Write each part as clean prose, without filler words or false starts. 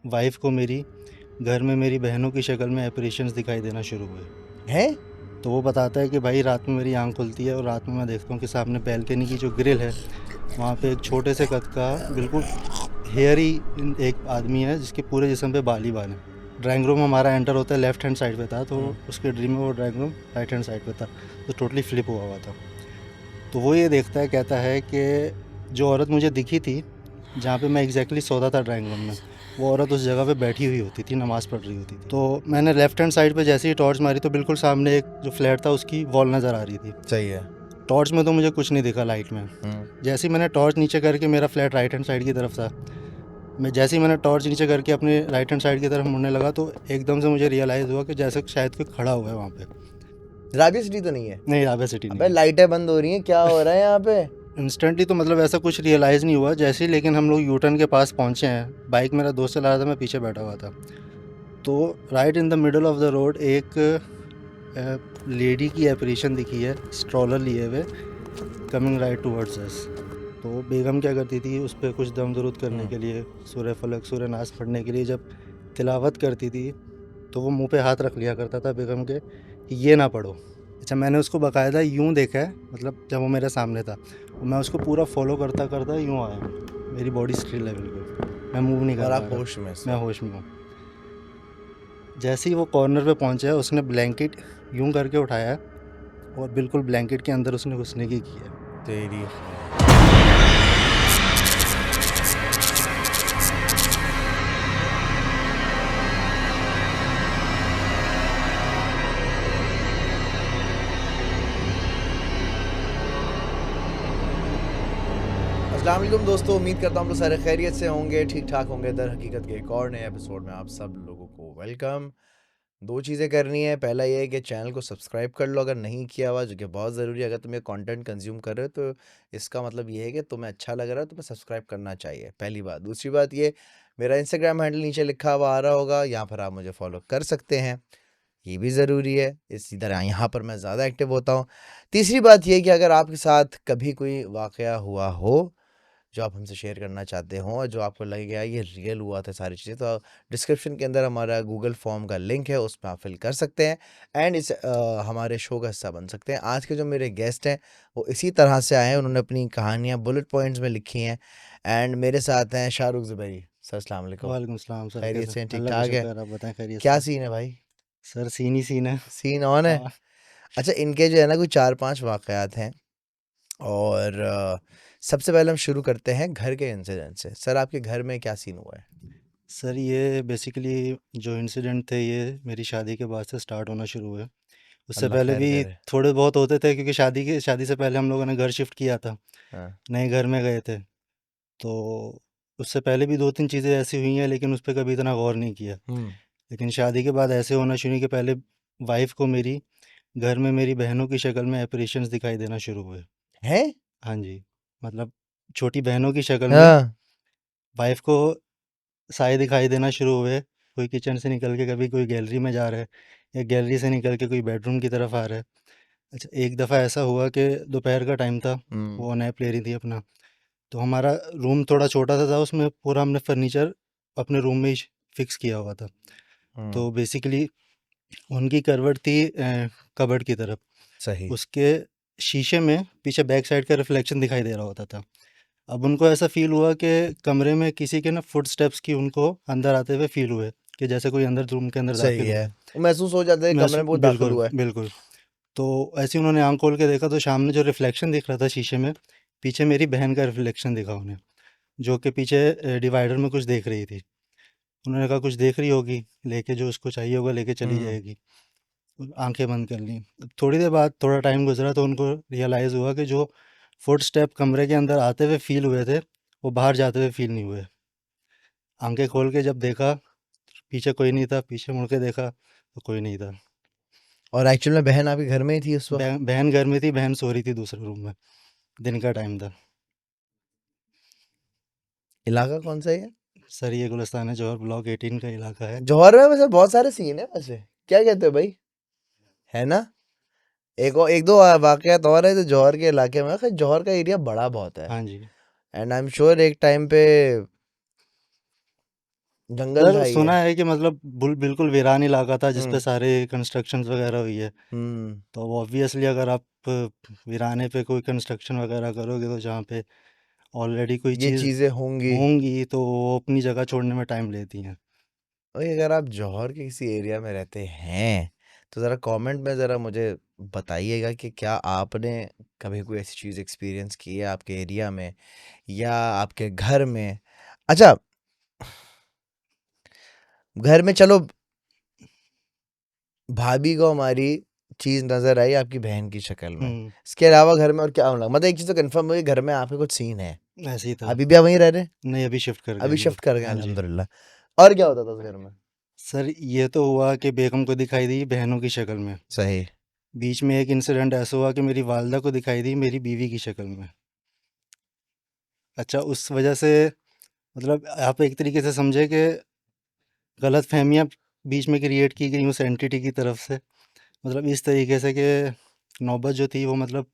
Wife को मेरी घर में मेरी बहनों की शक्ल में एपरेशंस दिखाई देना शुरू हुए। हैं? तो वो बताता है कि भाई रात में मेरी आंख खुलती है और रात में मैं देखता हूँ कि सामने बैल्कनी की जो ग्रिल है वहाँ पे एक छोटे से कद का बिल्कुल हेयरी एक आदमी है जिसके पूरे जिस्म पे बाल ही बाल हैं। ड्राइंग रूम हमारा एंटर होता है लेफ्ट हैंड साइड पे था, तो उसके ड्रीम में वो drawing room right hand side पे था, तो टोटली फ्लिप हुआ था। तो वो ये देखता है, कहता है कि जो औरत मुझे दिखी थी जहाँ पे मैं एग्जैक्टली सोता था ड्राइंग रूम में, वो औरत उस जगह पे बैठी हुई होती थी, नमाज़ पढ़ रही होती थी। तो मैंने लेफ्ट हैंड साइड पे जैसे ही टॉर्च मारी तो बिल्कुल सामने एक जो फ्लैट था उसकी वॉल नज़र आ रही थी। सही है। टॉर्च में तो मुझे कुछ नहीं दिखा लाइट में। जैसे ही मैंने टॉर्च नीचे करके, मेरा फ्लैट राइट हैंड साइड की तरफ था, मैं जैसे ही मैंने टॉर्च नीचे करके अपने राइट हैंड साइड की तरफ मुड़ने लगा तो एकदम से मुझे रियलाइज़ हुआ कि जैसे शायद कोई खड़ा हुआ है वहाँ पे। राबिया सिटी तो नहीं है? नहीं, राबिया सिटी नहीं अबे है। लाइटें बंद हो रही हैं, क्या हो रहा है यहाँ पे? इंस्टेंटली तो मतलब ऐसा कुछ रियलाइज़ नहीं हुआ जैसे ही, लेकिन हम लोग यू टर्न के पास पहुँचे हैं, बाइक मेरा दोस्त चला रहा था, मैं पीछे बैठा हुआ था। तो right in the middle of the road एक लेडी की एपरेशन दिखी है, स्ट्रॉलर लिए हुए, कमिंग राइट टूवर्ड्स अस। तो बेगम क्या करती थी, उस पर कुछ दम दरूद करने के लिए, सूरह फलक सूरह नास पढ़ने के लिए जब तिलावत करती थी तो वो मुंह पे हाथ रख लिया करता था बेगम के कि ये ना पढ़ो। अच्छा, मैंने उसको बाकायदा यूँ देखा है, मतलब जब वो मेरे सामने था मैं उसको पूरा फॉलो करता करता यूँ आया, मेरी बॉडी स्टिल है बिल्कुल, मैं मूव नहीं कर और पा आप रहा, होश में? मैं होश में हूँ। जैसे ही वो कॉर्नर पे पहुँचा है उसने ब्लैंकेट यूँ करके उठाया है और बिल्कुल ब्लैंकेट के अंदर उसने घुसने की है। तेरी अस्सलाम वालेकुम दोस्तों, उम्मीद करता हूँ आप लोग सारे खैरियत से होंगे, ठीक ठाक होंगे। दर हकीकत के एक और नए एपिसोड में आप सब लोगों को वेलकम। दो चीज़ें करनी है। पहला ये है कि चैनल को सब्सक्राइब कर लो अगर नहीं किया हुआ, जो कि बहुत ज़रूरी है। अगर तुम ये कंटेंट कंज्यूम कर रहे हो तो इसका मतलब ये है कि तुम्हें अच्छा लग रहा है, तुम्हें सब्सक्राइब करना चाहिए, पहली बात। दूसरी बात ये, मेरा इंस्टाग्राम हैंडल नीचे लिखा हुआ आ रहा होगा, यहाँ पर आप मुझे फॉलो कर सकते हैं, ये भी ज़रूरी है। इसी तरह यहाँ पर मैं ज़्यादा एक्टिव होता हूँ। तीसरी बात ये कि अगर आपके साथ कभी कोई वाक़या हुआ हो जो आप हमसे शेयर करना चाहते हो और जो आपको लगेगा ये रियल हुआ था सारी चीज़ें, तो डिस्क्रिप्शन के अंदर हमारा गूगल फॉर्म का लिंक है, उसमें आप फिल कर सकते हैं एंड इस हमारे शो का हिस्सा बन सकते हैं। आज के जो मेरे गेस्ट हैं वो इसी तरह से आए हैं, उन्होंने अपनी कहानियाँ बुलेट पॉइंट्स में लिखी हैं। एंड मेरे साथ हैं शाहरुख ज़ुबैरी सर। अस्सलाम वालेकुम। वालेकुम सलाम सर, खैरियत कैसे? से हैं? ठीक अल्लाह का ठाक है? शुक्र, आप बताएं खैरियत क्या से? सीन है भाई? सर सीन ही सीन है। सीन ऑन है? हाँ। अच्छा, इनके जो है ना कोई 4-5 वाक़यात हैं और सबसे पहले हम शुरू करते हैं घर के इंसिडेंट से। सर आपके घर में क्या सीन हुआ है? सर ये बेसिकली जो इंसिडेंट थे ये मेरी शादी के बाद से स्टार्ट होना शुरू हुए। उससे अल्लाह पहले खैर भी करे। थोड़े बहुत होते थे, क्योंकि शादी से पहले हम लोगों ने घर शिफ्ट किया था, हाँ। नए घर में गए थे। तो उससे पहले भी 2-3 चीज़ें ऐसी हुई हैं, लेकिन उस पे कभी इतना गौर नहीं किया। लेकिन शादी के बाद ऐसे होना शुरू कि पहले वाइफ़ को मेरी घर में मेरी बहनों की शक्ल में एपरेशंस दिखाई देना शुरू हुए। हैं? हाँ जी, मतलब छोटी बहनों की शक्ल में हाँ। वाइफ़ को साए दिखाई देना शुरू हुए। कोई किचन से निकल के कभी कोई गैलरी में जा रहा है, या गैलरी से निकल के कोई बेडरूम की तरफ आ रहा है। अच्छा, एक दफ़ा ऐसा हुआ कि दोपहर का टाइम था, वो नैप ले रही थी अपना। तो हमारा रूम थोड़ा छोटा-सा था, उसमें पूरा हमने फर्नीचर अपने रूम में ही फिक्स किया हुआ था। तो बेसिकली उनकी करवट थी कबर्ड की तरफ। सही। उसके शीशे में पीछे बैक साइड का रिफ्लेक्शन दिखाई दे रहा होता था। अब उनको ऐसा फ़ील हुआ कि कमरे में किसी के ना फुटस्टेप्स की उनको अंदर आते हुए फ़ील हुए, कि जैसे कोई अंदर रूम के अंदर सही दाखिल हुआ है। है। महसूस हो जाता है कमरे में कोई दाखिल बिल्कुल, हुआ है। बिल्कुल। तो ऐसे ही उन्होंने आँख खोल के देखा तो सामने जो रिफ्लेक्शन दिख रहा था शीशे में, पीछे मेरी बहन का रिफ्लेक्शन दिखा उन्हें, जो कि पीछे डिवाइडर में कुछ देख रही थी। उन्होंने कहा कुछ देख रही होगी, लेके जो उसको चाहिए होगा लेके चली जाएगी। आँखें बंद कर लीं। थोड़ी देर बाद थोड़ा टाइम गुज़रा तो उनको रियलाइज़ हुआ कि जो फुटस्टेप कमरे के अंदर आते हुए फ़ील हुए थे, वो बाहर जाते हुए फ़ील नहीं हुए। आँखें खोल के जब देखा, पीछे कोई नहीं था, पीछे मुड़ के देखा तो कोई नहीं था। और एक्चुअल में बहन आपके घर में ही थी उस वक़्त? बहन घर में थी, बहन सो रही थी दूसरे रूम में, दिन का टाइम था। इलाका कौन-सा है ये? सर ये गुलिस्तान है, जौहर ब्लॉक 18 का इलाका है। जौहर में वैसे बहुत सारे सीन हैं वैसे। क्या कहते हो भाई? है ना? एक दो वाक़यात और है जो जौहर के इलाके में। खैर जौहर का एरिया बड़ा बहुत है हाँ जी। एंड आई एम श्योर एक टाइम पे जंगल सर था ये। सुना है कि मतलब बिल्कुल वीरान इलाका था जिस पे हम्म। सारे कंस्ट्रक्शंस वगैरह हुई है। हम्म। तो ऑब्वियसली अगर आप वीराने पे कोई कंस्ट्रक्शन वगैरह करोगे तो जहाँ पे ऑलरेडी कोई ये चीज़ चीजें होंगी। होंगी तो वो अपनी जगह छोड़ने में टाइम लेती हैं। भाई अगर आप जौहर के किसी एरिया में रहते हैं तो ज़रा कमेंट में ज़रा मुझे बताइएगा कि क्या आपने कभी कोई ऐसी चीज़ एक्सपीरियंस की है आपके एरिया में या आपके घर में। अच्छा, घर में चलो भाभी को हमारी चीज़ नज़र आई आपकी बहन की शक्ल में, इसके अलावा घर में और क्या होना, मतलब एक चीज़ तो कंफर्म हुई घर में आपके कुछ सीन है। ऐसे ही था। अभी भी आप वहीं रह रहे हैं? नहीं, अभी शिफ्ट कर गए अभी हम लोग। शिफ्ट कर गए हाँ जी। अल्हम्दुलिल्लाह। और क्या होता था उस घर में? सर ये तो हुआ कि बेगम को दिखाई दी बहनों की शक्ल में। सही। बीच में एक इंसिडेंट ऐसा हुआ कि मेरी वालदा को दिखाई दी मेरी बीवी की शक्ल में। अच्छा, उस वजह से मतलब आप एक तरीके से समझे कि गलत फहमियाँ बीच में क्रिएट की गई उस एंटिटी की तरफ से। मतलब इस तरीके से कि नौबत जो थी वो मतलब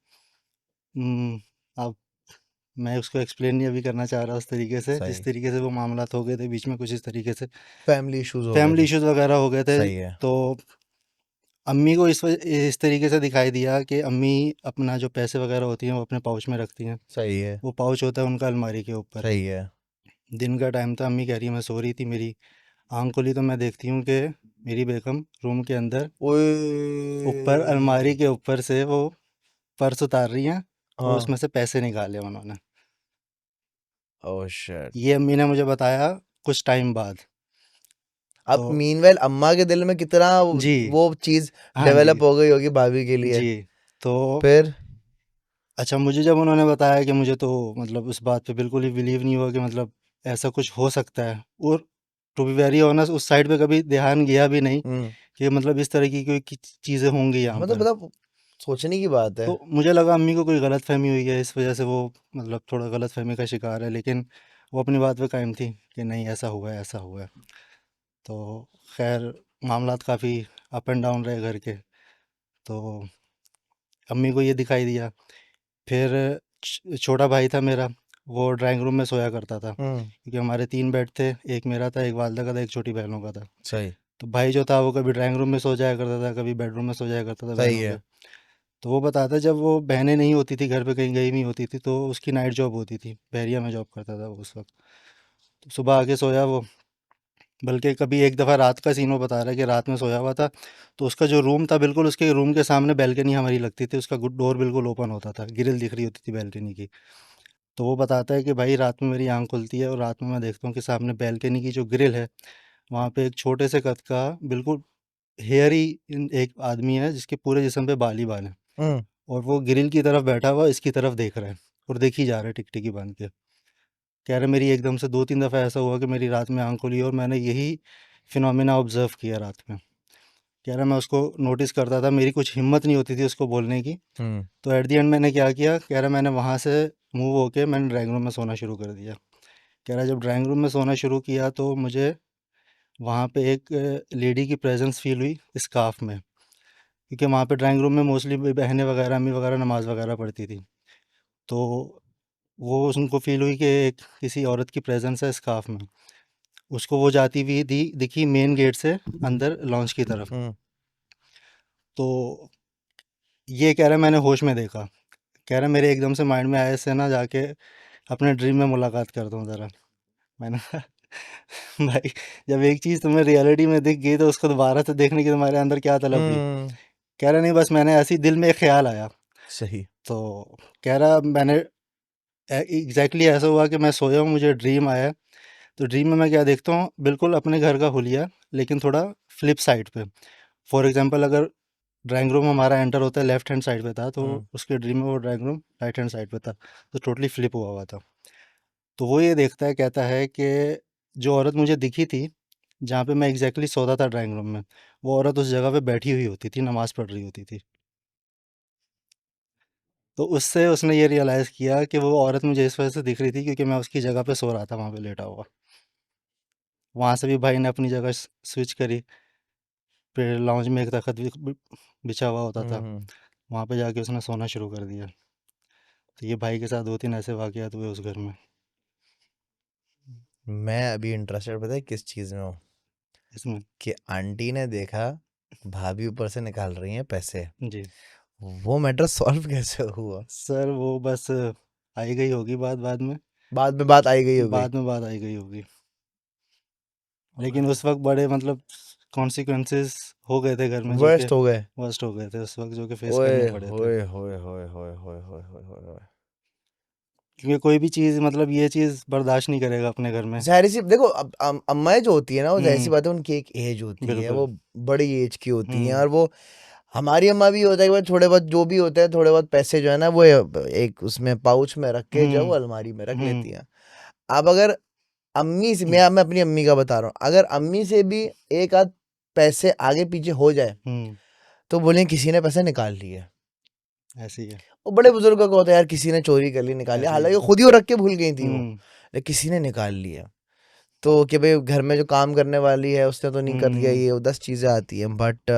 अब मैं उसको एक्सप्लेन नहीं अभी करना चाह रहा उस तरीके से जिस सही। तरीके से वो मामलात हो गए थे बीच में कुछ इस तरीके से फैमिली इश्यूज हो गए फैमिली थे। इश्यूज वगैरह हो गए थे। सही है। तो अम्मी को इस तरीके से दिखाई दिया कि अम्मी अपना जो पैसे वगैरह होती हैं वो अपने पाउच में रखती हैं। सही है। वो पाउच होता है उनका अलमारी के ऊपर। सही है। दिन का टाइम था, अम्मी कह रही है मैं सो रही थी, मेरी आँख खुली तो मैं देखती हूँ कि मेरी बेगम रूम के अंदर ऊपर अलमारी ओए। के ऊपर से वो पर्स उतार रही हैं और हाँ। उसमें से पैसे निकाले उन्होंने। Oh shit. ये अम्मी ने मुझे बताया कुछ टाइम बाद। अब तो मीनवेल अम्मा के दिल में कितना जी, वो चीज हाँ जी, डेवलप हो गई होगी भाभी के लिए। जी। तो फिर। अच्छा, मुझे जब उन्होंने बताया कि मुझे तो मतलब उस बात पे बिल्कुल ही बिलीव नहीं हुआ कि मतलब ऐसा कुछ हो सकता है। और टू बी वेरी ऑनेस्ट उस साइड पे कभी ध्यान गया भी नहीं हम्म। कि मतलब इस तरह की कोई चीज़ें होंगी यहाँ मतलब पर। मतलब सोचने की बात है। तो मुझे लगा अम्मी को कोई गलतफ़हमी हुई है इस वजह से वो मतलब थोड़ा गलतफ़हमी का शिकार है, लेकिन वो अपनी बात पे कायम थी कि नहीं ऐसा हुआ है, ऐसा हुआ है। तो ख़ैर मामलात काफ़ी अप एंड डाउन रहे घर के। तो अम्मी को ये दिखाई दिया। फिर छोटा भाई था मेरा, वो ड्राइंग रूम में सोया करता था हम्म। क्योंकि हमारे 3 बेड थे, एक मेरा था, एक वालदा का था, एक छोटी बहनों का था। सही। तो भाई जो था वो कभी ड्राइंग रूम में सो जाया करता था, कभी बेडरूम में सो जाया करता था सही बहनों के। है। तो वो बताता जब वो बहनें नहीं होती थी घर पे कहीं गई हुई होती थी तो उसकी नाइट जॉब होती थी, बहरिया में जॉब करता था वो उस वक्त। तो सुबह आके सोया वो, बल्कि कभी एक दफ़ा रात का सीन वो बता रहा है कि रात में सोया हुआ था तो उसका जो रूम था बिल्कुल उसके रूम के सामने बैल्कनी हमारी लगती थी, उसका डोर बिल्कुल ओपन होता था, ग्रिल दिख रही होती थी बैल्कनी की। तो वो बताता है कि भाई रात में मेरी आँख खुलती है और रात में मैं देखता हूँ कि सामने बैल्कनी की जो ग्रिल है वहाँ पे एक छोटे से कद का बिल्कुल हेयरी एक आदमी है जिसके पूरे जिस्म पे बाल ही बाल हैं हम्म। और वो ग्रिल की तरफ बैठा हुआ इसकी तरफ देख रहा है और देख ही जा रहा है टिकटिकी बांध के। कह रहे मेरी एकदम से 2-3 दफ़ा ऐसा हुआ कि मेरी रात में आँख खुली और मैंने यही फिनोमेना ऑब्ज़र्व किया रात में। कह रहा मैं उसको नोटिस करता था, मेरी कुछ हिम्मत नहीं होती थी उसको बोलने की। हम्म। तो एट द एंड मैंने क्या किया, कह रहा मैंने वहाँ से मूव होके मैंने ड्राइंग रूम में सोना शुरू कर दिया। कह रहा जब ड्राइंग रूम में सोना शुरू किया तो मुझे वहाँ पे एक लेडी की प्रेजेंस फ़ील हुई स्कार्फ़ में, क्योंकि वहाँ पे ड्राइंग रूम में मोस्टली बहनें वगैरह, अम्मी वगैरह नमाज़ वगैरह पढ़ती थी। तो वो उनको फ़ील हुई कि एक किसी औरत की प्रेजेंस है स्कार्फ़ में। उसको वो जाती हुई दिखी मेन गेट से अंदर लॉन्च की तरफ। हम्म। तो ये कह रहा है मैंने होश में देखा। कह रहा है मेरे एकदम से माइंड में आया इससे ना जाके अपने ड्रीम में मुलाकात करता हूँ ज़रा। मैंने कहा भाई जब एक चीज़ तुम्हें रियलिटी में दिख गई तो उसको दोबारा से देखने की तुम्हारे अंदर क्या तलब हुई? हम्म। कह रहा नहीं बस मैंने ऐसे ही दिल में एक ख़्याल आया। सही। तो कह रहा मैंने एग्ज़ैक्टली ऐसा हुआ कि मैं सोया हूँ मुझे ड्रीम आया है। तो ड्रीम में मैं क्या देखता हूँ बिल्कुल अपने घर का हुलिया लेकिन थोड़ा फ्लिप साइड पे। फॉर एग्ज़ाम्पल अगर ड्राइंग रूम हमारा एंटर होता है लेफ्ट हैंड साइड पे था तो हम्म। उसके ड्रीम में वो drawing room right hand side पे था। तो टोटली फ्लिप हुआ हुआ था। तो वो ये देखता है कहता है कि जो औरत मुझे दिखी थी जहाँ पे मैं एग्जैक्टली सोता था ड्राइंग रूम में, वो औरत उस जगह पे बैठी हुई होती थी, नमाज़ पढ़ रही होती थी। तो उससे उसने ये रियलाइज़ किया कि वो औरत मुझे इस वजह से दिख रही थी क्योंकि मैं उसकी जगह पे सो रहा था वहाँ पे लेटा हुआ। वहाँ से भी भाई ने अपनी जगह स्विच करी। फिर लाउंज में एक तखत बिछा हुआ होता था, हम्म। वहाँ पे जाके उसने सोना शुरू कर दिया। तो ये भाई के साथ 2-3 ऐसे वाक़यात हुए उस घर में। मैं अभी इंटरेस्टेड पता है किस चीज में हूँ, इसमें। कि आंटी ने देखा भाभी ऊपर से निकाल रही हैं पैसे, जी वो मैटर सॉल्व कैसे हुआ? सर, वो बस आई गई होगी बात बाद में। बाद में बात आई गई हो गई। बाद में बात आई गई होगी, लेकिन उस वक्त बड़े मतलब कॉन्सिक्वेंसेस हो गए थे घर में, जो कि वर्स्ट हो गए। वर्स्ट हो गए थे उस वक्त, जो कि फेस ओए करने पड़े थे। होए होए होए होए होए होए होए होए होए। क्योंकि कोई भी चीज़ मतलब ये चीज़ बर्दाश्त नहीं करेगा अपने घर में। ज़ाहिर सी देखो, अब अम्माएँ जो होती है ना, वो ज़ाहिर सी हम्म। बात है, उनकी एक एज होती है, बिल्कुल। वो बड़ी एज की होती हैं, हम्म। और वो हमारी अम्मा भी होता है कि भाई थोड़े बहुत जो भी होते हैं, थोड़े बहुत पैसे जो है ना, वो एक उसमें पाउच में रख के जो है वो हम्म। अलमारी में रख लेती हम्म। हैं। अब अगर अम्मी से, मैं अपनी अम्मी का बता रहा हूँ, अगर अम्मी से भी एक आध पैसे आगे पीछे हो जाए हम्म। तो बोलें किसी ने पैसे निकाल लिए। ऐसी है। वो बड़े बुजुर्गों को होता है यार, किसी ने चोरी कर ली, निकाल लिया, ऐसी हालांकि है। खुद ही वो रख के भूल गई थी वो, हम्म। लेकिन किसी ने निकाल लिया। तो कि भाई घर में जो काम करने वाली है उसने तो नहीं कर दिया, हम्म। ये 10 चीजें आती हैं, बट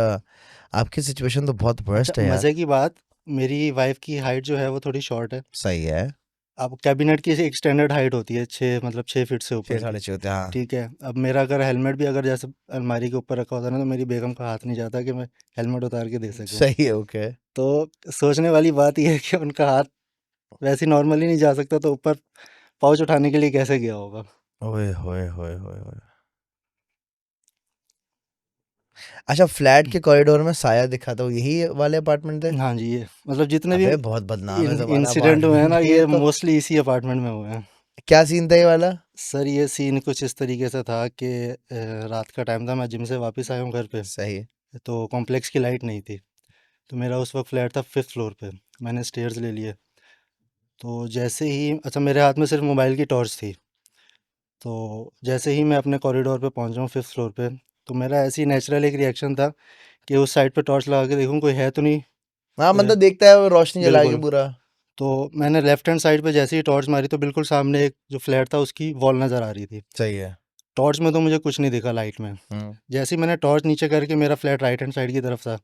आपकी सिचुएशन तो बहुत अच्छा, वर्स्ट है यार। मज़े की बात, मेरी वाइफ की हाइट जो है वो थोड़ी शॉर्ट है। सही है। अब कैबिनेट की एक स्टैंडर्ड हाइट होती है 6, मतलब 6 फीट से छः ऊपर की। साढ़े छः होते हैं, हाँ। ठीक है, अब मेरा अगर हेलमेट भी अगर जैसे अलमारी के ऊपर रखा होता ना, तो मेरी बेगम का हाथ नहीं जाता कि मैं हेलमेट उतार के दे सकूं। सही है, ओके। तो सोचने वाली बात यह है कि उनका हाथ वैसे नॉर्मली नहीं जा सकता, तो ऊपर पाउच उठाने के लिए कैसे गया होगा। ओए होए होए होए होए। अच्छा, फ्लैट के कॉरिडोर में साया दिखा था, वो यही वाले अपार्टमेंट थे? हाँ जी, ये मतलब जितने भी अबे बहुत बदनाम है तुम्हारा इंसिडेंट हुए हैं ना, अपार्टमेंट ये ये तो। मोस्टली इसी अपार्टमेंट में हुए हैं। क्या सीन था ये वाला? सर, ये सीन कुछ इस तरीके से था कि रात का टाइम था, मैं जिम से वापस आया हूँ घर पे। सही है। तो कॉम्प्लेक्स की लाइट नहीं थी, तो मेरा उस वक्त फ्लैट था 5th फ्लोर पे। मैंने स्टेयर्स ले लिए। तो जैसे ही, अच्छा, मेरे हाथ में सिर्फ मोबाइल की टॉर्च थी। तो जैसे ही मैं अपने कॉरिडोर पे पहुंचा हूँ 5th फ्लोर पे, तो मेरा ऐसे ही नेचुरल एक रिएक्शन था कि उस साइड पे टॉर्च लगा के देखूँ कोई है तो नहीं। हाँ, अ, मतलब देखता है वो रोशनी जला के बिल्कुल। पूरा। तो मैंने लेफ्ट हैंड साइड पे जैसे ही टॉर्च मारी, तो बिल्कुल सामने एक जो फ्लैट था उसकी वॉल नज़र आ रही थी। सही है। टॉर्च में तो मुझे कुछ नहीं दिखा लाइट में। हम्म। जैसे ही मैंने टॉर्च नीचे करके, मेरा फ्लैट राइट हैंड साइड की तरफ था,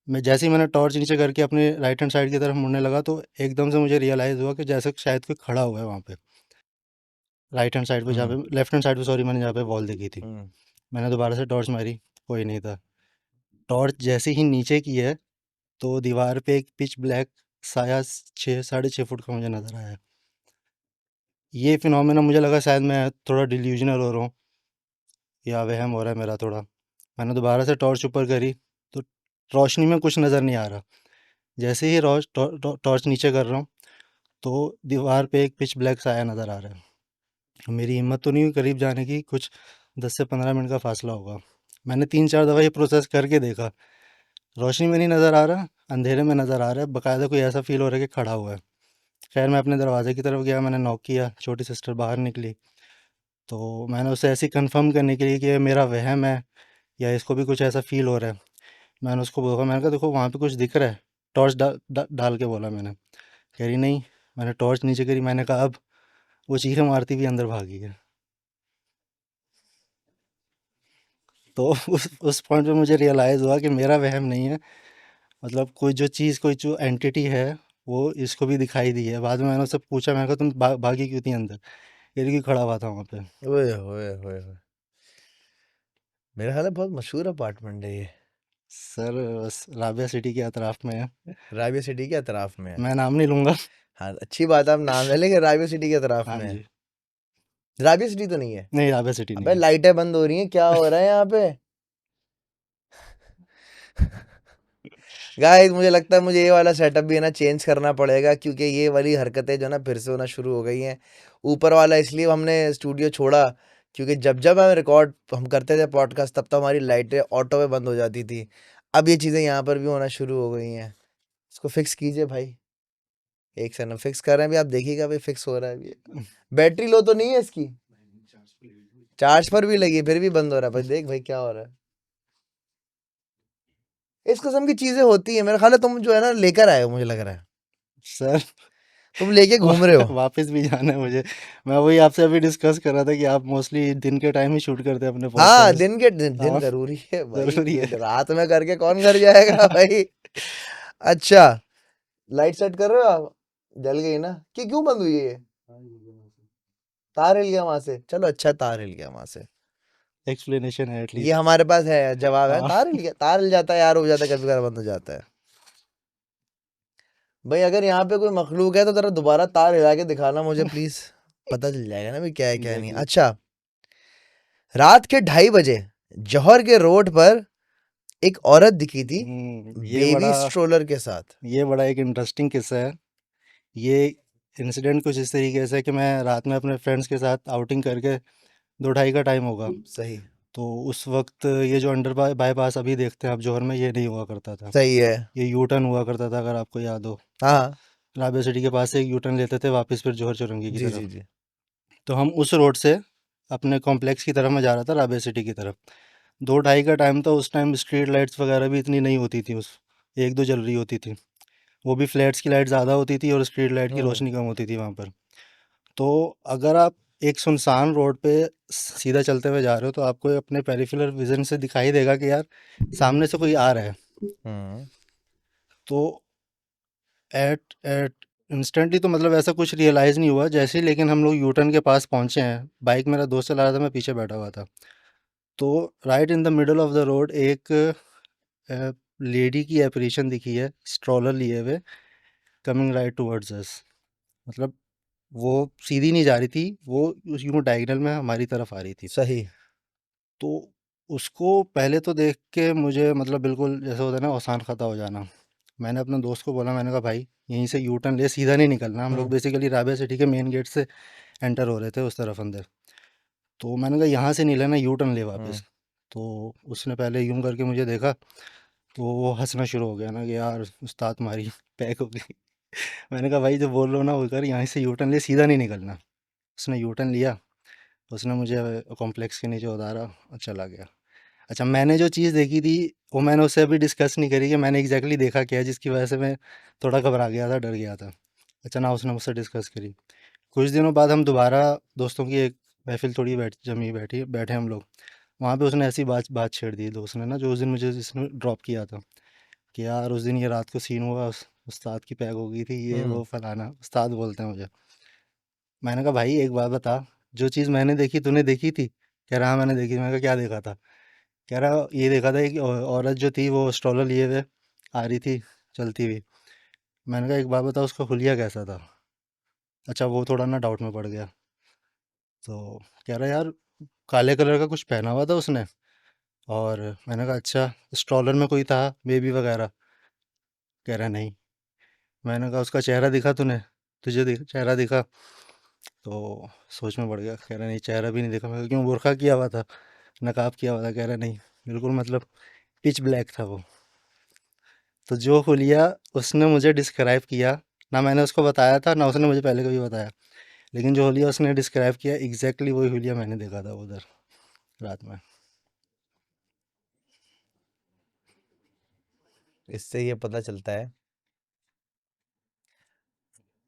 मैं जैसे ही मैंने टॉर्च नीचे करके अपने राइट हैंड साइड की तरफ मुड़ने लगा, तो एकदम से मुझे रियलाइज़ हुआ कि जैसे शायद कोई खड़ा हुआ है वहाँ पे, राइट हैंड साइड पे, जहाँ हम्म। पे लेफ्ट हैंड साइड पे, सॉरी, मैंने जहाँ पे वॉल देखी थी। हम्म। मैंने दोबारा से टॉर्च मारी, कोई नहीं था। टॉर्च जैसे ही नीचे की है, तो दीवार पे एक पिच ब्लैक साया 6 साढ़े 6 फुट का मुझे नज़र आया। ये फिनोमेना मुझे लगा शायद मैं थोड़ा डिल्यूजनल हो रहा हूँ, या वहम हो रहा है मेरा थोड़ा। मैंने दोबारा से टॉर्च ऊपर करी, तो रोशनी में कुछ नज़र नहीं आ रहा। जैसे ही टॉर्च नीचे कर रहा हूँ, तो दीवार पे एक पिच ब्लैक साया नज़र आ रहा है। मेरी हिम्मत तो नहीं हुई करीब जाने की, कुछ 10 से 15 मिनट का फासला होगा। मैंने 3-4 दफ़ा ये प्रोसेस करके देखा, रोशनी में नहीं नज़र आ रहा, अंधेरे में नज़र आ रहा है, बाकायदा कोई ऐसा फील हो रहा है कि खड़ा हुआ है। खैर, मैं अपने दरवाजे की तरफ गया, मैंने नॉक किया, छोटी सिस्टर बाहर निकली। तो मैंने उससे ऐसे कंफर्म करने के लिए कि ये मेरा वहम है या इसको भी कुछ ऐसा फील हो रहा है, मैंने उसको बोला, मैंने कहा देखो वहाँ पे कुछ दिख रहा है, टॉर्च डाल के बोला मैंने। कह रही नहीं। मैंने टॉर्च नीचे करी, मैंने कहा अब, वो चीखें मारती हुई अंदर भागी है। तो उस पॉइंट पे मुझे रियलाइज़ हुआ कि मेरा वहम नहीं है, मतलब कोई जो चीज़, कोई जो एंटिटी है, वो इसको भी दिखाई दी है। बाद में मैंने उससे पूछा, मैंने कहा तुम भागी क्यों थी अंदर? कह रही कि खड़ा हुआ था वहाँ पे। ओए होए होए होए। मेरा ख्याल है बहुत मशहूर अपार्टमेंट है ये। सर, बस राबिया सिटी के अतराफ में है। राबिया सिटी के अतराफ में है। मैं नाम नहीं लूँगा। हाँ, अच्छी बात है, आप नाम ले लेंगे, राबिया सिटी के अतराफ हाँ में है। जी। राबिया सिटी तो नहीं है? नहीं, राबिया सिटी नहीं अबे है। लाइटें बंद हो रही हैं, क्या हो रहा है यहाँ पे? गाइस, मुझे लगता है मुझे ये वाला सेटअप भी है ना चेंज करना पड़ेगा, क्योंकि ये वाली हरकतें जो ना फिर से होना शुरू हो गई हैं। ऊपर वाला इसलिए हमने स्टूडियो छोड़ा, क्योंकि जब जब हम करते थे पॉडकास्ट, तब तक हमारी लाइटें ऑटो में बंद हो जाती थी। अब ये चीज़ें यहाँ पर भी होना शुरू हो गई हैं। इसको फिक्स कीजिए भाई। एक सेकंड में फिक्स कर रहे हैं, अभी आप देखिएगा, अभी फिक्स हो रहा है अभी। बैटरी लो तो नहीं है इसकी? चार्ज पर भी लगी है, फिर भी बंद हो रहा है भाई, देख भाई क्या हो रहा है। इस किस्म की चीजें होती है, मेरा ख्याल है तुम जो है ना लेकर आए हो, मुझे लग रहा है सर, तुम लेके घूम रहे हो। वापस भी जाना है मुझे। मैं वही आपसे अभी डिस्कस कर रहा था कि आप मोस्टली दिन के टाइम ही शूट करते हैं अपने हाँ, पॉडकास्ट। दिन हाँ, जरूरी है भाई, ज़रूरी है। रात में करके कौन घर जाएगा भाई। अच्छा, लाइट सेट कर रहे हो आप? जल गई ना, कि क्यों बंद हुई है ये? तार हिल गया वहां से, चलो अच्छा तार हिल गया वहां से, एक्सप्लेनेशन है ये एटलीस्ट। हमारे पास है, जवाब है, हाँ। तार हिल गया, तार हिल जाता है यार, हो जाता है, कभी कभार बंद हो जाता है। भाई अगर यहाँ पे कोई मखलूक है तो जरा दोबारा तार हिला के दिखाना मुझे प्लीज, पता चल जाएगा ना भी क्या है क्या नहीं। एग्जैक्टली। अच्छा, रात के 2:30 बजे जौहर के रोड पर एक औरत दिखी थी बेबी स्ट्रोलर के साथ। ये बड़ा एक इंटरेस्टिंग किस्सा है। ये इंसिडेंट कुछ इस तरीके से कि मैं रात में अपने फ्रेंड्स के साथ आउटिंग करके 2-2:30 का टाइम होगा। सही, तो उस वक्त ये जो अंडर बाईपास अभी देखते हैं आप जौहर में, ये नहीं हुआ करता था। सही है। ये यू टर्न हुआ करता था, अगर आपको याद हो। हाँ, राबे सिटी के पास से एक यू टर्न लेते थे वापस फिर जौहर चौरंगी की जी तरफ। जी जी। तो हम उस रोड से अपने कॉम्प्लेक्स की तरफ मैं जा रहा था राबे सिटी की तरफ। 2-2:30 का टाइम था। उस टाइम स्ट्रीट लाइट्स वगैरह भी इतनी नहीं होती थी, उस एक दो जल रही होती थी। वो भी फ्लैट्स की लाइट ज़्यादा होती थी और स्ट्रीट लाइट की हम्म रोशनी कम होती थी वहाँ पर। तो अगर आप एक सुनसान रोड पे सीधा चलते हुए जा रहे हो तो आपको अपने पेरिफेरल विजन से दिखाई देगा कि यार सामने से कोई आ रहा है। हम्म तो एट एट इंस्टेंटली तो मतलब ऐसा कुछ रियलाइज़ नहीं हुआ जैसे ही, लेकिन हम लोग यू टर्न के पास पहुँचे हैं, बाइक मेरा दोस्त चला रहा था, मैं पीछे बैठा हुआ था। तो right in the middle of the road एक लेडी की एपरीशन दिखी है स्ट्रॉलर लिए हुए, कमिंग राइट टुवर्ड्स अस। मतलब वो सीधी नहीं जा रही थी, वो यूँ डायगोनल में हमारी तरफ आ रही थी। सही। तो उसको पहले तो देख के मुझे मतलब बिल्कुल जैसे होता है ना आसान खता हो जाना। मैंने अपने दोस्त को बोला, मैंने कहा भाई यहीं से यू टर्न ले, सीधा नहीं निकलना। हम लोग हम्म बेसिकली राबिया सिटी के मेन गेट से एंटर हो रहे थे उस तरफ अंदर। तो मैंने कहा यहाँ से नहीं लेना, यू टर्न ले हम्म वापस। तो उसने पहले यूं करके मुझे देखा, तो वो हंसना शुरू हो गया ना कि यार उस्ताद तुम्हारी पैक हो गई। मैंने कहा भाई जो बोल रहे हो ना वो कर, यहाँ से यू टर्न ले, सीधा नहीं निकलना। उसने यू टर्न लिया, उसने मुझे कॉम्प्लेक्स के नीचे उतारा और चला गया। अच्छा, मैंने जो चीज़ देखी थी वो मैंने उससे अभी डिस्कस नहीं करी कि मैंने एग्जैक्टली देखा क्या है जिसकी वजह से मैं थोड़ा घबरा गया था, डर गया था। अच्छा ना, उसने मुझसे डिस्कस करी। कुछ दिनों बाद हम दोबारा दोस्तों की एक महफिल थोड़ी जमी बैठी बैठे हम लोग। वहाँ पे उसने ऐसी बात बात छेड़ दी दोस्त ने ना, जो उस दिन मुझे जिसने ड्रॉप किया था, कि यार उस दिन ये रात को सीन हुआ, उस्ताद की पैक हो गई थी, ये हम्म वो फलाना, उस्ताद बोलते हैं मुझे। मैंने कहा भाई एक बात बता, जो चीज़ मैंने देखी तूने देखी थी? कह रहा हाँ मैंने देखी। मैंने कहा क्या देखा था? कह रहा ये देखा था एक औरत जो थी वो स्ट्रॉलर लिए हुए आ रही थी चलती हुई। मैंने कहा एक बात बता, उसका हुलिया कैसा था? अच्छा, वो थोड़ा ना डाउट में पड़ गया। तो कह रहा यार काले कलर का कुछ पहना हुआ था उसने। और मैंने कहा अच्छा, स्ट्रॉलर में कोई था बेबी वगैरह? कह रहा नहीं। मैंने कहा उसका चेहरा दिखा तूने? तुझे चेहरा दिखा? तो सोच में पड़ गया। कह रहा नहीं चेहरा भी नहीं देखा। मैं कहा क्यों, बुर्का किया हुआ था, नकाब किया हुआ था? कह रहा नहीं, बिल्कुल मतलब पिच ब्लैक था वो। तो जो हुलिया उसने मुझे डिस्क्राइब किया, ना मैंने उसको बताया था ना उसने मुझे पहले कभी बताया, लेकिन जो हुलिया उसने डिस्क्राइब किया एग्जैक्टली वही हुलिया मैंने देखा था उधर रात में। इससे ये पता चलता है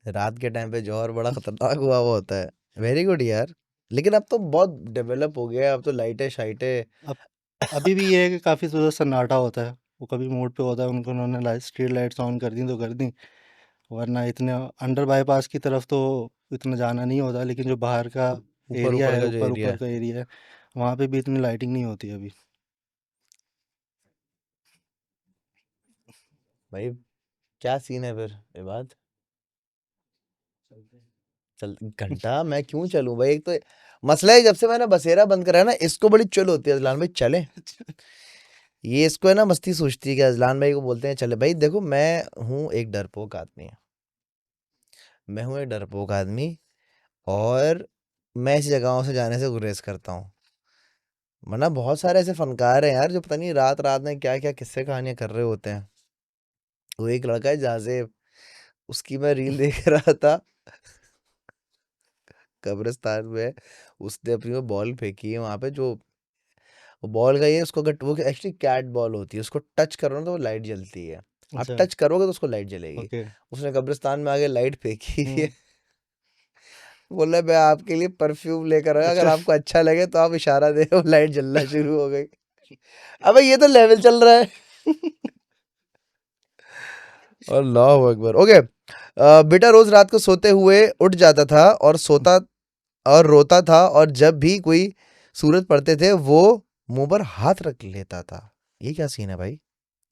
रात के टाइम पे जौहर बड़ा खतरनाक हुआ हुआ होता है। वेरी गुड यार। लेकिन अब तो बहुत डेवलप हो गया है, अब तो लाइटें शाइटें। अब अभी भी ये है कि काफ़ी ज़्यादा सन्नाटा होता है। वो कभी मोड पे होता है, उनको उन्होंने लाइट स्ट्रीट लाइट्स ऑन कर दी तो कर दी, वरना इतने अंडर बाईपास की तरफ तो इतना जाना नहीं होता। लेकिन जो बाहर का ऊपर एरिया ऊपर है, का जो ऊपर एरिया ऊपर है। का एरिया है, वहाँ पे भी इतनी लाइटिंग नहीं होती अभी। भाई क्या सीन है फिर ये बात? चल घंटा मैं क्यों चलूं भाई? एक तो मसला है, जब से मैंने बसेरा बंद करा है ना, इसको बड़ी चुल होती है अजलान भाई चले। ये इसको है ना मस्ती सोचती है कि अजलान भाई को बोलते हैं चले। भाई देखो, मैं हूँ एक डरपोक आदमी, मैं हूँ एक डरपोक आदमी, और मैं ऐसी जगहों से जाने से गुरेज करता हूँ। वरना बहुत सारे ऐसे फनकार हैं यार जो पता नहीं रात रात में क्या क्या किस्से कहानियां कर रहे होते हैं। वो एक लड़का है जाजेब, उसकी मैं रील देख रहा था, कब्रिस्तान में उसने अपनी वो बॉल फेंकी है वहां पे, जो वो बॉल का ये उसको अगर वो एक्चुअली कैट बॉल होती है, उसको टच करो ना तो वो लाइट जलती है। आप अच्छा। टच करोगे तो उसको लाइट जलेगी। ओके। उसने कब्रिस्तान में आगे लाइट फेंकी है। हम्म। बोला मैं आपके लिए परफ्यूम लेकर आया, अगर अच्छा। आपको अच्छा लगे तो आप इशारा दे, वो लाइट जलना शुरू हो गई। अबे ये तो लेवल चल रहा है। अल्लाह अकबर। ओके, बेटा रोज रात को सोते हुए उठ जाता था और सोता और रोता था, और जब भी कोई सूरज पड़ते थे वो मुंह पर हाथ रख लेता था। ये क्या सीन है भाई?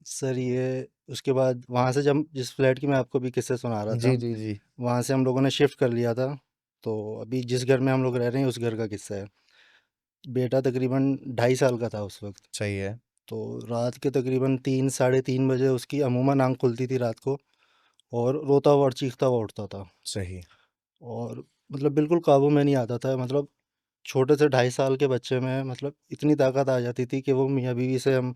सर ये उसके बाद वहाँ से जब जिस फ्लैट की मैं आपको भी किस्से सुना रहा था, जी जी जी। वहाँ से हम लोगों ने शिफ्ट कर लिया था। तो अभी जिस घर में हम लोग रह रहे हैं उस घर का किस्सा है। बेटा तकरीबन 2.5 साल का था उस वक्त। सही है। तो रात के तकरीबन 3 साढ़े 3 बजे उसकी अमूमन आंख खुलती थी रात को, और रोता हुआ और चीखता हुआ उठता था। सही। और मतलब बिल्कुल काबू में नहीं आता था। मतलब छोटे से 2.5 साल के बच्चे में मतलब इतनी ताकत आ जाती थी कि वो मियाँ बीवी से हम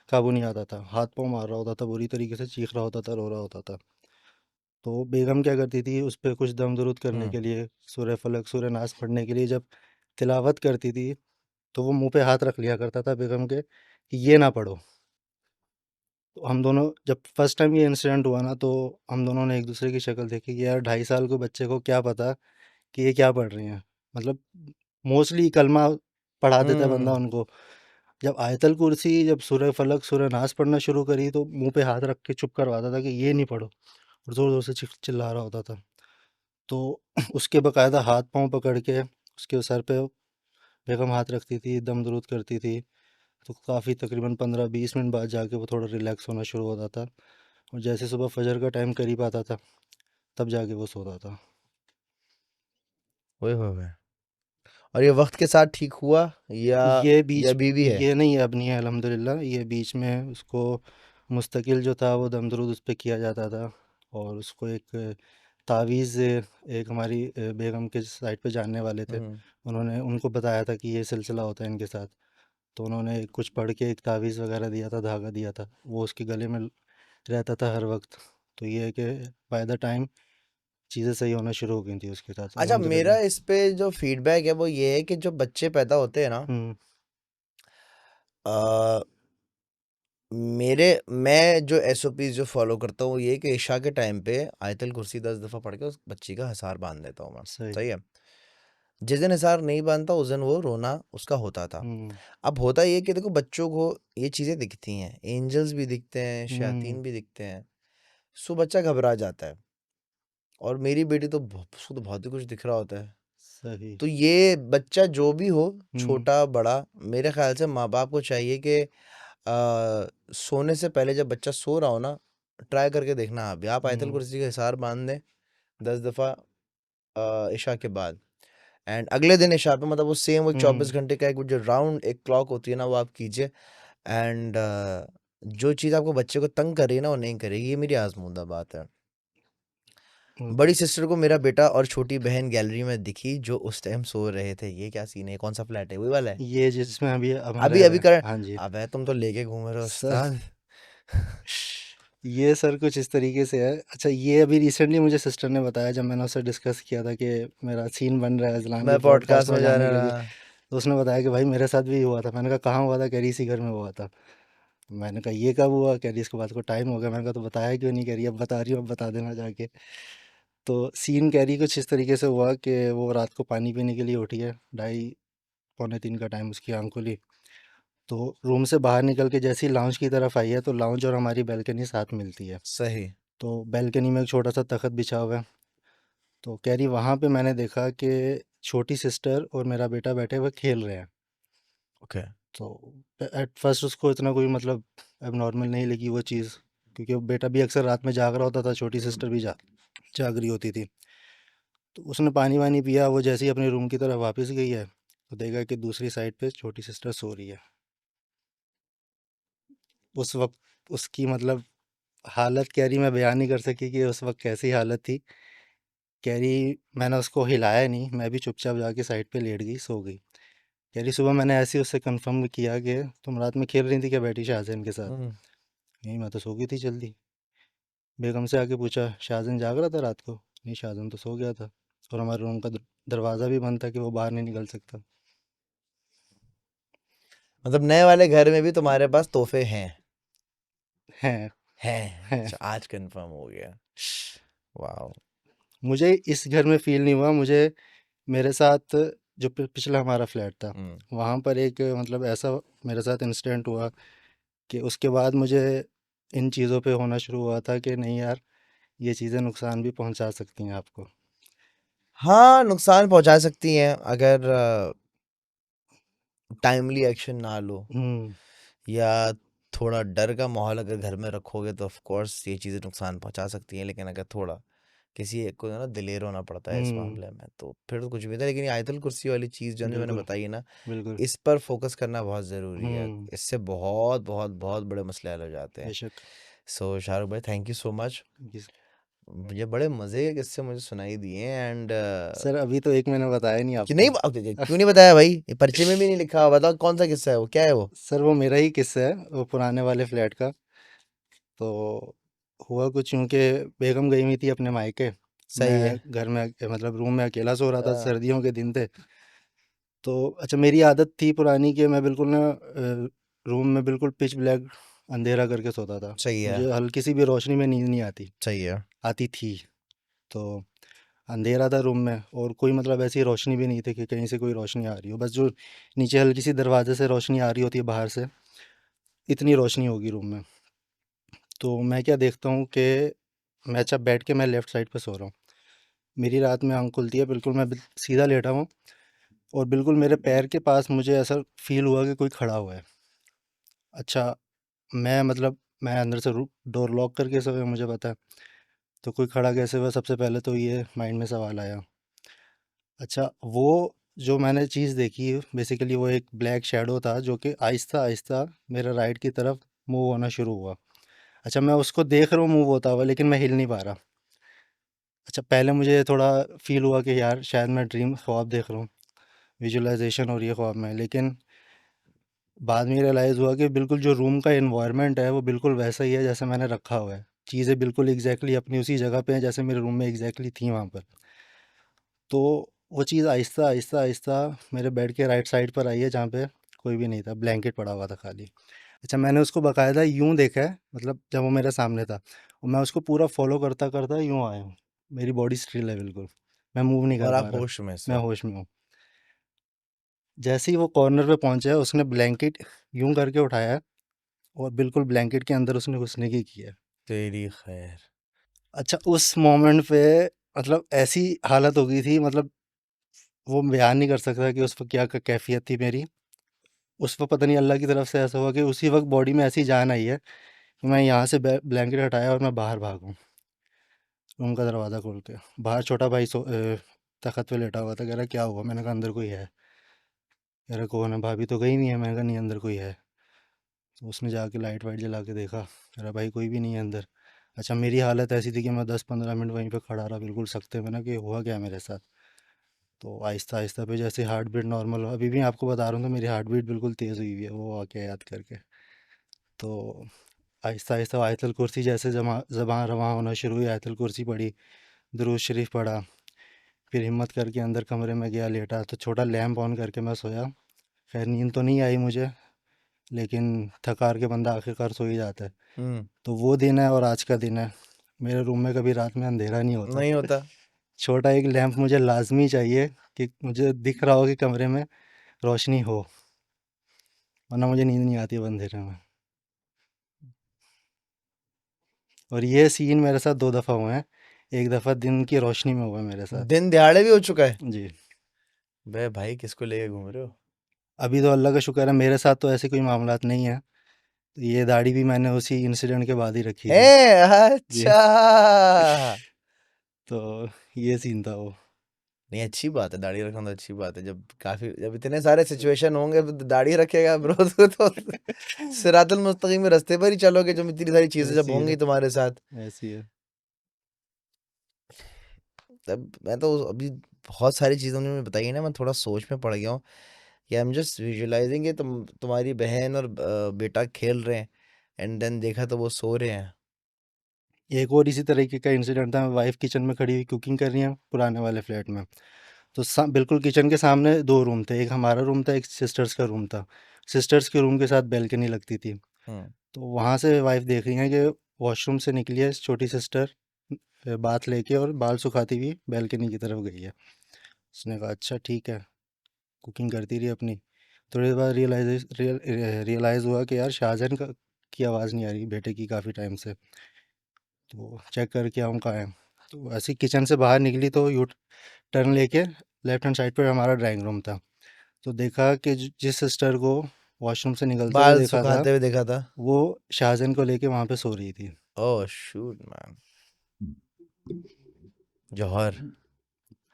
काबू नहीं आता था। हाथ पाँव मार रहा होता था, बुरी तरीके से चीख रहा होता था, रो रहा होता था। तो बेगम क्या करती थी, उस पे कुछ दम दरूद करने हम्म। के लिए, सूरह फलक सूरह नास पढ़ने के लिए जब तिलावत करती थी, तो वो मुंह पे हाथ रख लिया करता था बेगम के कि ये ना पढ़ो। तो हम दोनों जब फर्स्ट टाइम ये इंसिडेंट हुआ ना, तो हम दोनों ने एक दूसरे की शक्ल देखी कि यार 2.5 साल के बच्चे को क्या पता कि ये क्या पढ़ रही हैं। मतलब मोस्टली कलमा पढ़ा देता है बंदा हम्म। उनको। जब आयतल कुर्सी, जब सूरह फलक सूरह नास पढ़ना शुरू करी, तो मुंह पे हाथ रख के चुप करवाता था कि ये नहीं पढ़ो, और ज़ोर ज़ोर से चिल्ला रहा होता था। तो उसके बकायदा हाथ पांव पकड़ के उसके सर पे बेगम हाथ रखती थी, दम दरूद करती थी। तो काफ़ी तकरीबन 15-20 मिनट बाद जाके वो थोड़ा रिलैक्स होना शुरू होता था, और जैसे सुबह फजर का टाइम करीब आता था तब जाके वो सोता था। ओए होए होए। और ये वक्त के साथ ठीक हुआ या ये बीच अभी भी है? ये नहीं, अब नहीं है अल्हम्दुलिल्लाह। ये बीच में उसको मुस्तकिल जो था वो दम दरूद उस पे किया जाता था। और उसको एक तावीज़ एक हमारी बेगम के साइड पे जानने वाले थे, हम्म। उन्होंने उनको बताया था कि ये सिलसिला होता है इनके साथ। तो उन्होंने कुछ पढ़ के एक तावीज़ वगैरह दिया था, धागा दिया था, वो उसके गले में रहता था हर वक्त। तो ये है कि बाय द टाइम चीज़ें सही होना शुरू हो गई थी उसके साथ अच्छा, मेरा अल्हम्दुलिल्लाह। इस पे जो फीडबैक है वो ये है कि जो बच्चे पैदा होते हैं ना, हुँ, अ, मैं जो एसओपीज जो फॉलो करता हूँ वो ये है कि इशा के टाइम पे आयतल कुर्सी 10 दफा पढ़ के उस बच्ची का हिसार बांध देता हूँ मैं। सही। सही है। जिस दिन हिसार नहीं बांधता उस दिन वो रोना उसका होता था। हुँ, अब होता ये है कि देखो, बच्चों को ये चीजें दिखती हैं, एंजल्स भी दिखते हैं, हुँ, शयातीन भी दिखते हैं। सो बच्चा घबरा जाता है। और मेरी बेटी तो उसको तो बहुत ही कुछ दिख रहा होता है। सही। तो ये बच्चा जो भी हो, हुँ, छोटा बड़ा, मेरे ख्याल से माँ बाप को चाहिए कि सोने से पहले जब बच्चा सो रहा हो ना, ट्राई करके देखना। आप आयतल हुँ, कुर्सी का हिसार बांध दें 10 दफा इशा के बाद, एंड अगले दिन इशा पे, मतलब वो सेम वो 24 हुँ। घंटे का एक जो राउंड एक क्लॉक होती है ना, वो आप कीजिए। एंड जो चीज़ आपको बच्चे को तंग कर रही है ना, वो नहीं करेगी। ये मेरी आजमूदा बात है। बड़ी ओके। सिस्टर को मेरा बेटा और छोटी बहन गैलरी में दिखी जो उस टाइम सो रहे थे। ये क्या सीन है? कौन सा फ्लैट है? वही वाला है? ये जिसमें अभी अब हम अभी रह रहे अभी हैं। कर। हाँ जी। अबे तुम तो लेके घूम रहे हो सर उस्ताद। ये सर कुछ इस तरीके से है। अच्छा, ये अभी रिसेंटली मुझे सिस्टर ने बताया जब मैंने उससे डिस्कस किया था कि मेरा सीन बन रहा है अज़लान की मैं पॉडकास्ट पॉडकास्ट में में जाने जाने के लिए। रहा। तो उसने बताया कि भाई मेरे साथ भी हुआ था। मैंने कहा कहाँ हुआ था? कह रही इसी घर में हुआ था। मैंने कहा ये कब हुआ? कह रही इसके बाद को टाइम हो गया। मैंने कहा तो बताया क्यों नहीं? कह रही अब बता रही हूँ, अब बता देना जाके। तो सीन कह रही कुछ इस तरीके से हुआ कि वो रात को पानी पीने के लिए उठी है, 2:30 पौने 3 का टाइम उसकी आंख खुली। तो रूम से बाहर निकल के जैसे ही लाउंज की तरफ आई है, तो लाउंज और हमारी बैल्कनी साथ मिलती है। सही। तो बैल्कनी में एक छोटा सा तख्त बिछा हुआ है। तो कह रही वहाँ पे मैंने देखा कि छोटी सिस्टर और मेरा बेटा बैठे हुए खेल रहे हैं। ओके। तो एट फर्स्ट उसको इतना कोई मतलब अब नॉर्मल नहीं लगी वो चीज़, क्योंकि वो बेटा भी अक्सर रात में जाग रहा होता था, छोटी सिस्टर भी जाग रही होती थी। तो उसने पानी वानी पिया, वो जैसे ही अपने रूम की तरफ वापस गई है, तो देखा कि दूसरी साइड पे छोटी सिस्टर सो रही है। उस वक्त उसकी मतलब हालत कह रही मैं बयान नहीं कर सकी कि उस वक्त कैसी हालत थी। कह रही मैंने उसको हिलाया नहीं, मैं भी चुपचाप जाके साइड पे लेट गई, सो गई। कह रही सुबह मैंने ऐसे ही उससे कंफर्म किया कि तुम रात में खेल रही थी क्या बैठी शाहजैन के साथ? हम्म। नहीं, मैं तो सो गई थी जल्दी। बेगम से आके पूछा शाहजैन जाग रहा था रात को? नहीं, शाहजैन तो सो गया था, और हमारे रूम का दरवाज़ा भी बंद था कि वो बाहर नहीं निकल सकता। मतलब नए वाले घर में भी तुम्हारे पास तोहफे हैं? हैं। हैं। हैं। अच्छा, आज कंफर्म हो गया। वाह। मुझे इस घर में फील नहीं हुआ। मुझे मेरे साथ जो पिछला हमारा फ्लैट था, हम्म। वहाँ पर एक मतलब ऐसा मेरे साथ इंसिडेंट हुआ कि उसके बाद मुझे इन चीज़ों पे होना शुरू हुआ था कि नहीं यार, ये चीज़ें नुकसान भी पहुँचा सकती हैं आपको। हाँ, नुकसान पहुँचा सकती हैं अगर टाइमली एक्शन ना लो हुँ, या थोड़ा डर का माहौल अगर घर में रखोगे तो ऑफ कोर्स ये चीज़ें नुकसान पहुँचा सकती हैं। लेकिन अगर थोड़ा किसी एक को ना दिलेर होना पड़ता है इस हुँ, मामले में तो फिर तो कुछ भी नहीं। लेकिन ये आयतुल कुर्सी वाली चीज़ जो मैंने बिल्कुल, बताई ना, बिल्कुल। इस पर फोकस करना बहुत ज़रूरी है। हुँ, इससे बहुत बहुत बहुत बड़े मसले हल हो जाते हैं। बेशक। सो शाहरुख भाई, थैंक यू सो मच। जी, मुझे बड़े मज़े के किस्से मुझे सुनाई दिए एंड सर अभी तो एक मैंने बताया नहीं कि नहीं आपको। क्यों नहीं बताया भाई? ये पर्चे में भी नहीं लिखा हुआ। बताओ कौन सा किस्सा है वो, क्या है वो? सर वो मेरा ही किस्सा है, वो पुराने वाले फ्लैट का। तो हुआ कुछ यूँ कि बेगम गई हुई थी अपने मायके। सही मैं है। घर में मतलब रूम में अकेला सो रहा था, हाँ, सर्दियों के दिन थे। तो अच्छा मेरी आदत थी पुरानी कि मैं बिल्कुल ना रूम में बिल्कुल पिच ब्लैक अंधेरा करके सोता था। सही है। मुझे हल्की सी भी रोशनी में नींद नहीं आती, सही है। आती थी। तो अंधेरा था रूम में और कोई मतलब ऐसी रोशनी भी नहीं थी कि कहीं से कोई रोशनी आ रही हो। बस जो नीचे हल्की सी दरवाजे से रोशनी आ रही होती है बाहर से, इतनी रोशनी होगी रूम में। तो मैं क्या देखता हूँ कि मैं अच्छा बेड के मैं लेफ़्ट साइड पे सो रहा हूँ। मेरी रात में आँख खुलती है, बिल्कुल मैं सीधा लेटा हूँ और बिल्कुल मेरे पैर के पास मुझे ऐसा फ़ील हुआ कि कोई खड़ा हुआ है। अच्छा मैं मतलब मैं अंदर से डोर लॉक करके सोया, मुझे पता है। तो कोई खड़ा कैसे हुआ, सबसे पहले तो ये माइंड में सवाल आया। अच्छा वो जो मैंने चीज़ देखी बेसिकली वो एक ब्लैक शैडो था जो कि आहिस्ता आहिस्ता मेरे राइट की तरफ मूव होना शुरू हुआ। अच्छा मैं उसको देख रहा हूँ मूव होता हुआ, लेकिन मैं हिल नहीं पा रहा। अच्छा पहले मुझे थोड़ा फील हुआ कि यार शायद मैं ड्रीम ख्वाब देख रहा हूँ, विजुअलाइजेशन हो रही है ख्वाब में। लेकिन बाद में रियलाइज़ हुआ कि बिल्कुल जो रूम का एनवायरनमेंट है वो बिल्कुल वैसा ही है जैसे मैंने रखा हुआ है। चीज़ें बिल्कुल एग्जैक्टली अपनी उसी जगह पे हैं जैसे मेरे रूम में एग्जैक्टली थी वहाँ पर। तो वो चीज़ आहिस्ता आहिस्ता आहिस्ता मेरे बेड के राइट साइड पर आई है जहाँ पे कोई भी नहीं था, ब्लैंकेट पड़ा हुआ था खाली। अच्छा मैंने उसको बाकायदा यूँ देखा है, मतलब जब वो मेरे सामने था और मैं उसको पूरा फॉलो करता करता यूँ आया हूँ। मेरी बॉडी स्टिल है बिल्कुल, मैं मूव नहीं कर और पा आप रहा, होश में इस मैं वक्त? होश में हूँ। जैसे ही वो कॉर्नर पे पहुंचा है उसने ब्लैंकेट यूं करके उठाया है और बिल्कुल ब्लैंकेट के अंदर उसने घुसने की है। तेरी खैर। अच्छा उस मोमेंट पे मतलब ऐसी हालत हो गई थी, मतलब वो बयान नहीं कर सकता कि उस वक्त क्या कैफियत थी मेरी। उस वक्त पता नहीं अल्लाह की तरफ से ऐसा हुआ कि उसी वक्त बॉडी में ऐसी जान आई है कि मैं यहाँ से ब्लैंकेट हटाया और मैं बाहर भागूं, रूम का दरवाज़ा खोल के। बाहर छोटा भाई तखत पे लेटा हुआ था, कह रहा क्या हुआ, मैंने कहा अंदर कोई है। कह रहा कौन है, भाभी तो गई नहीं है, मैंने कहा नहीं अंदर कोई है। तो उसने जाके लाइट वाइट जला के देखा, कह रहा भाई कोई भी नहीं है अंदर। अच्छा मेरी हालत ऐसी थी कि मैं 10-15 मिनट वहीं पे खड़ा रहा बिल्कुल सख्ते में ना कि हुआ क्या मेरे साथ। तो आहिस्ता आहिस्ता पे जैसे हार्ट बीट नॉर्मल हुआ, अभी भी आपको बता रहा हूँ तो मेरी हार्ट बीट बिल्कुल तेज़ हुई हुई है वो वाक़या याद करके। तो आहिस्ता आहिस्ता आयतल कुर्सी जैसे जमा ज़बान रवां होना शुरू हुई, आयतल कुर्सी पढ़ी, दुरूद शरीफ पढ़ा। फिर हिम्मत करके अंदर कमरे में गया, लेटा तो छोटा लैंप ऑन करके मैं सोया। खैर नींद तो नहीं आई मुझे, लेकिन थक हार के बंदा आखिरकार सो ही जाता है। हम्म। तो वो दिन है और आज का दिन है। मेरे रूम में कभी रात में अंधेरा नहीं होता। नहीं होता। छोटा एक लैंप मुझे लाज़मी चाहिए कि मुझे दिख रहा हो कि कमरे में रोशनी हो, वरना मुझे नींद नहीं आती है अंधेरे में। और ये सीन मेरे साथ 2 दफ़ा हुए हैं। एक दफ़ा दिन की रोशनी में हुआ है मेरे साथ। दिन दिहाड़े भी हो चुका है? जी। बे भाई, किसको लेके घूम रहे हो? अभी तो अल्लाह का शुक्र है मेरे साथ तो ऐसे कोई मामलात नहीं है। ये दाढ़ी भी मैंने उसी इंसिडेंट के बाद ही रखी थी। है, जी। अच्छा। तो ये सीन था वो। नहीं, अच्छी बात है, दाढ़ी रखना तो अच्छी बात है। जब इतने सारे सिचुएशन होंगे तो दाढ़ी रखेगा ब्रो तो सिरातुल मुस्तकीम में रास्ते पर ही चलोगे जब इतनी सारी चीजें जब ऐसी होंगी है, तुम्हारे साथ। ऐसी है। तब मैं तो अभी बहुत सारी चीज़ें उन्होंने बताई है ना, मैं थोड़ा सोच में पड़ गया हूँ कि आई एम जस्ट विजुअलाइजिंग कि तुम्हारी बहन और बेटा खेल रहे हैं एंड देन देखा तो वो सो रहे हैं। एक और इसी तरीके का इंसिडेंट था, वाइफ किचन में खड़ी हुई कुकिंग कर रही है पुराने वाले फ्लैट में। तो बिल्कुल किचन के सामने 2 रूम थे, एक हमारा रूम था, एक सिस्टर्स का रूम था। सिस्टर्स के रूम के साथ बैल्कनी लगती थी। हम्म। तो वहाँ से वाइफ देख रही है कि वॉशरूम से निकली है छोटी सिस्टर, बाथ लेके और बाल सुखाती हुई बैल्कनी की तरफ गई है। उसने कहा अच्छा ठीक है, कुकिंग करती रही अपनी। थोड़ी देर बाद रियलाइज़ हुआ कि यार शाहजहान की आवाज़ नहीं आ रही बेटे की काफ़ी टाइम से। तो चेक करके आऊँ कहाँ है। तो ऐसे ही किचन से बाहर निकली तो टर्न लेके लेफ्ट हैंड साइड पर हमारा ड्राइंग रूम था। तो देखा कि जिस सिस्टर को वॉशरूम से निकलते हुए बाल देखा था, सुखाते हुए देखा था। वो शाहजन को लेके वहाँ पे सो रही थी। ओह शूट मैन। जौहर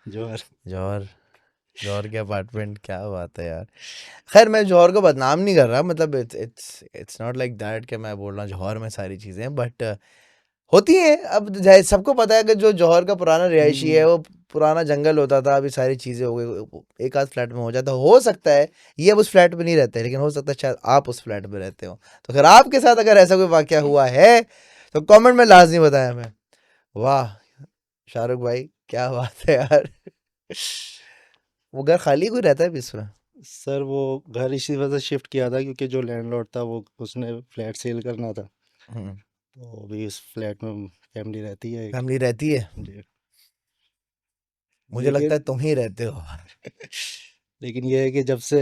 जौहर। जौहर जौहर के अपार्टमेंट, क्या बात है यार। खैर मैं जौहर को बदनाम नहीं कर रहा, मतलब इट्स नॉट लाइक दैट कि मैं बोल रहा हूँ जौहर में सारी चीज़ें, बट होती हैं। अब सबको पता है कि जो जौहर का पुराना रिहायशी है वो पुराना जंगल होता था, अभी सारी चीज़ें हो गई, एक आध फ्लैट में हो जाता, हो सकता है ये अब उस फ्लैट में नहीं रहते, लेकिन हो सकता है शायद आप उस फ्लैट में रहते हो। तो अगर आपके साथ अगर ऐसा कोई वाकया हुआ है तो कमेंट में लाजमी बताया हमें। वाह शाहरुख भाई, क्या बात है यार। वो घर खाली कोई रहता है अभी इसमें? सर वो घर इसी वजह से शिफ्ट किया था क्योंकि जो लैंडलॉर्ड था वो उसने फ्लैट सेल करना था। तो अभी इस फ्लैट में फैमिली रहती है एक। फैमिली रहती है? जी। मुझे लगता लेकिन है तुम ही रहते हो। लेकिन ये है कि जब से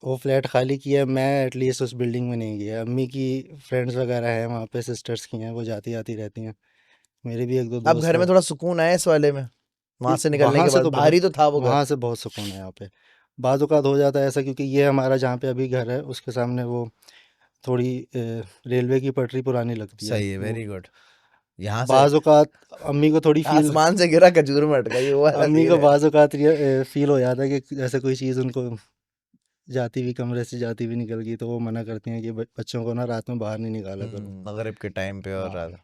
वो फ्लैट खाली किया है, मैं एटलीस्ट उस बिल्डिंग में नहीं गया। अम्मी की फ्रेंड्स वगैरह हैं वहाँ पे, सिस्टर्स की हैं, वो जाती आती रहती हैं। मेरे भी एक दो अब दोस्त घर में हैं। थोड़ा सुकून आया इस वाले में, वहां से निकलने वहाँ के से बाद? तो बहुत भारी तो था वो घर। वहाँ से बहुत सुकून है यहाँ पे। बाज़ औक़ात हो जाता है ऐसा क्योंकि ये हमारा जहाँ पे अभी घर है उसके सामने वो थोड़ी रेलवे की पटरी पुरानी लगती है सही है, वो। Very good. यहाँ से बाज़ औक़ात अम्मी को थोड़ी फील आसमान से गिरा खजूर में अटका, ये वो वाला अम्मी सीन को है। बाज़ औक़ात फील हो जाता है कि जैसे कोई चीज़ उनको जाती हुई कमरे से जाती हुई निकल गई, तो वो मना करती हैं कि बच्चों को ना रात में बाहर नहीं निकाला करो। मगरिब के टाइम पे और हाँ। रात।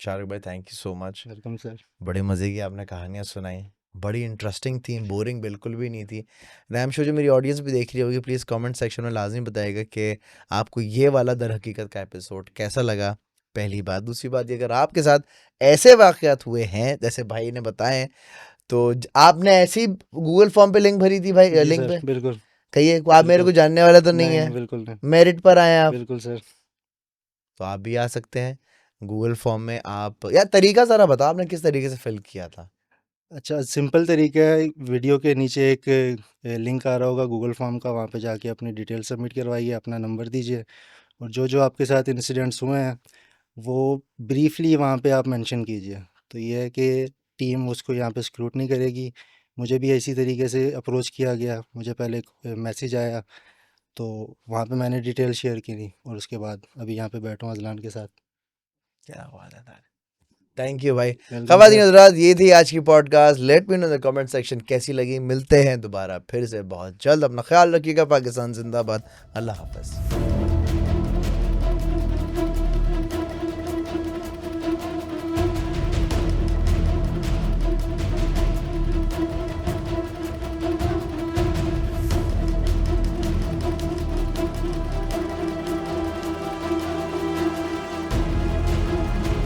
शाहरुख भाई thank you so much, welcome sir. बड़े मज़े की आपने कहानियाँ सुनाई, बड़ी इंटरेस्टिंग थी, बोरिंग बिल्कुल भी नहीं थी। रैम शो जो मेरी ऑडियंस भी देख रही होगी, प्लीज़ कमेंट सेक्शन में लाजमी बताइएगा कि आपको ये वाला दर हकीकत का एपिसोड कैसा लगा। पहली बात। दूसरी बात, ये अगर आपके साथ ऐसे वाक़यात हुए हैं जैसे भाई ने बताए, तो आपने ऐसी गूगल फॉर्म पे लिंक भरी थी भाई, जी लिंक सर, पे बिल्कुल। कहिए, आप मेरे बिल्कुल। को जानने वाला तो नहीं नहीं है, नहीं, बिल्कुल नहीं। मेरिट पर आए आप, बिल्कुल सर। तो आप भी आ सकते हैं गूगल फॉर्म में। आप यार तरीका ज़रा बताओ, आपने किस तरीके से फिल किया था? अच्छा, सिंपल तरीका है, वीडियो के नीचे एक लिंक आ रहा होगा गूगल फॉर्म का, वहाँ पे जाके अपनी डिटेल सबमिट करवाइए, अपना नंबर दीजिए, और जो जो आपके साथ इंसिडेंट्स हुए हैं वो ब्रीफली वहाँ पे आप मेंशन कीजिए। तो ये है कि टीम उसको यहाँ पे स्क्रूटनी करेगी। मुझे भी इसी तरीके से अप्रोच किया गया, मुझे पहले एक मैसेज आया, तो वहाँ पे मैंने डिटेल शेयर की थी, और उसके बाद अभी यहाँ पे बैठा हूँ अजलान के साथ। क्या बात है, थैंक यू भाई। वेलकम ख़वातीन सर। हज़रात, ये थी आज की podcast. Let me know in the comment section कैसी लगी। मिलते हैं दोबारा फिर से बहुत जल्द। अपना ख्याल रखिएगा। पाकिस्तान जिंदाबाद। अल्लाह हाफ़िज़।